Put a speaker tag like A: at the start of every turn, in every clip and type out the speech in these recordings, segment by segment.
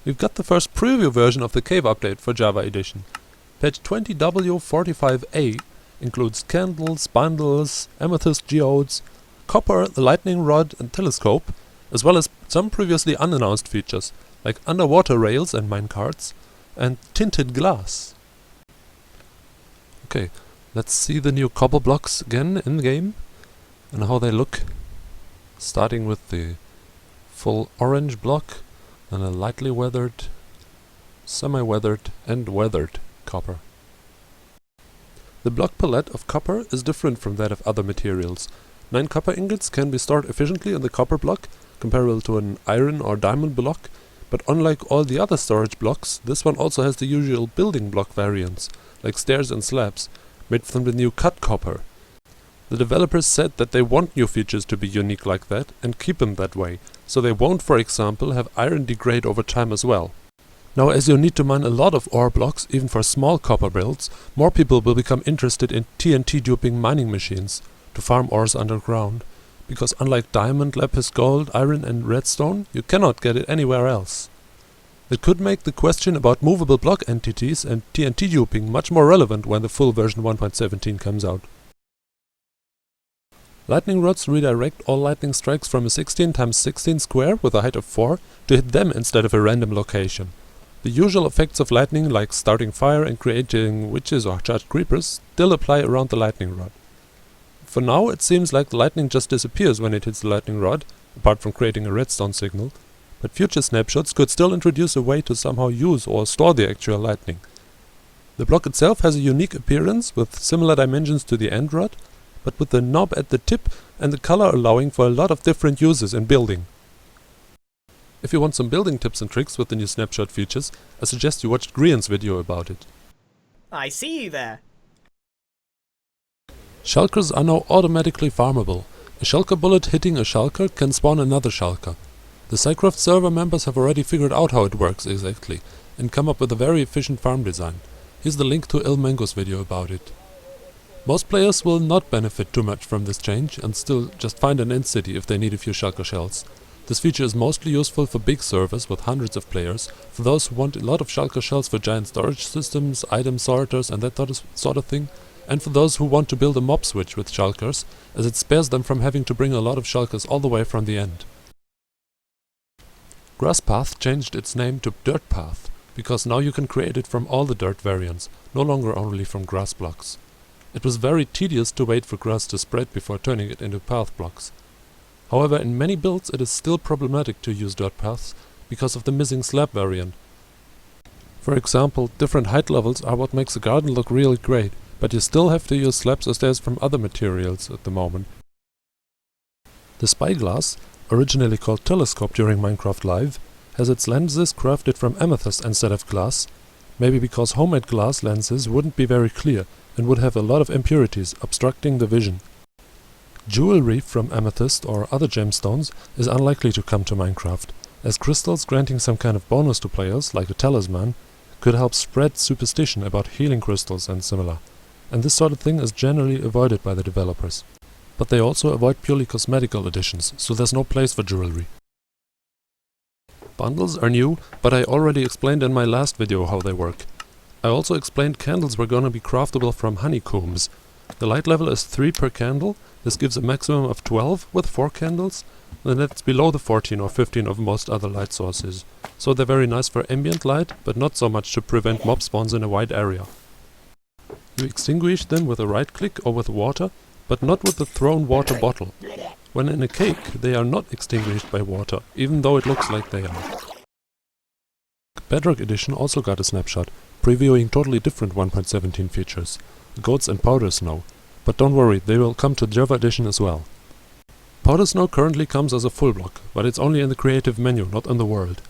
A: We've got the first preview version of the Cave update for Java Edition. Patch 20W45A includes candles, bundles, amethyst geodes, copper, the lightning rod and telescope, as well as some previously unannounced features, like underwater rails and minecarts, and tinted glass. Okay, let's see the new copper blocks again in the game, and how they look. Starting with the full orange block, and a lightly weathered, semi-weathered and weathered copper. The block palette of copper is different from that of other materials. 9 copper ingots can be stored efficiently in the copper block, comparable to an iron or diamond block, but unlike all the other storage blocks, this one also has the usual building block variants, like stairs and slabs, made from the new cut copper. The developers said that they want new features to be unique like that, and keep them that way, so they won't, for example, have iron degrade over time as well. Now, as you need to mine a lot of ore blocks, even for small copper builds, more people will become interested in TNT duping mining machines to farm ores underground, because unlike diamond, lapis, gold, iron and redstone, you cannot get it anywhere else. It could make the question about movable block entities and TNT duping much more relevant when the full version 1.17 comes out. Lightning rods redirect all lightning strikes from a 16x16 square with a height of 4 to hit them instead of a random location. The usual effects of lightning, like starting fire and creating witches or charged creepers, still apply around the lightning rod. For now, it seems like the lightning just disappears when it hits the lightning rod, apart from creating a redstone signal, but future snapshots could still introduce a way to somehow use or store the actual lightning. The block itself has a unique appearance with similar dimensions to the end rod, but with the knob at the tip and the color allowing for a lot of different uses in building. If you want some building tips and tricks with the new snapshot features, I suggest you watch Grian's video about it.
B: I see you there.
A: Shulkers are now automatically farmable. A shulker bullet hitting a shulker can spawn another shulker. The Cycraft server members have already figured out how it works exactly, and come up with a very efficient farm design. Here's the link to Ilmango's video about it. Most players will not benefit too much from this change and still just find an end city if they need a few shulker shells. This feature is mostly useful for big servers with hundreds of players, for those who want a lot of shulker shells for giant storage systems, item sorters and that sort of thing, and for those who want to build a mob switch with shulkers, as it spares them from having to bring a lot of shulkers all the way from the end. Grass Path changed its name to Dirt Path, because now you can create it from all the dirt variants, no longer only from grass blocks. It was very tedious to wait for grass to spread before turning it into path blocks. However, in many builds it is still problematic to use dirt paths because of the missing slab variant. For example, different height levels are what makes a garden look really great, but you still have to use slabs or stairs from other materials at the moment. The Spyglass, originally called Telescope during Minecraft Live, has its lenses crafted from amethyst instead of glass, maybe because homemade glass lenses wouldn't be very clear and would have a lot of impurities obstructing the vision. Jewelry from amethyst or other gemstones is unlikely to come to Minecraft, as crystals granting some kind of bonus to players, like a talisman, could help spread superstition about healing crystals and similar, and this sort of thing is generally avoided by the developers. But they also avoid purely cosmetical additions, so there's no place for jewelry. Bundles are new, but I already explained in my last video how they work. I also explained candles were gonna be craftable from honeycombs. The light level is 3 per candle. This gives a maximum of 12 with 4 candles, and that's below the 14 or 15 of most other light sources. So they're very nice for ambient light, but not so much to prevent mob spawns in a wide area. You extinguish them with a right click or with water, but not with the thrown water bottle. When in a cake, they are not extinguished by water, even though it looks like they are. Bedrock Edition also got a snapshot, previewing totally different 1.17 features, goats and powder snow, but don't worry, they will come to Java Edition as well. Powder snow currently comes as a full block, but it's only in the creative menu, not in the world.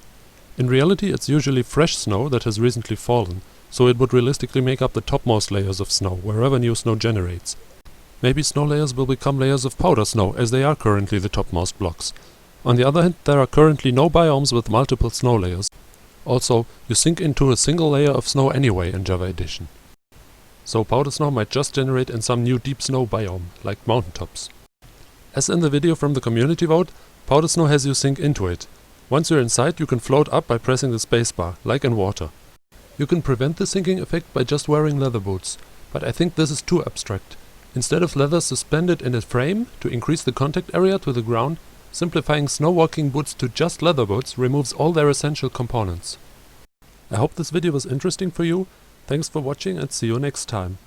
A: In reality, it's usually fresh snow that has recently fallen, so it would realistically make up the topmost layers of snow wherever new snow generates. Maybe snow layers will become layers of powder snow, as they are currently the topmost blocks. On the other hand, there are currently no biomes with multiple snow layers. Also, you sink into a single layer of snow anyway in Java Edition. So powder snow might just generate in some new deep snow biome, like mountaintops. As in the video from the community vote, powder snow has you sink into it. Once you're inside, you can float up by pressing the spacebar, like in water. You can prevent the sinking effect by just wearing leather boots, but I think this is too abstract. Instead of leather suspended in a frame to increase the contact area to the ground, simplifying snow walking boots to just leather boots removes all their essential components. I hope this video was interesting for you. Thanks for watching and see you next time.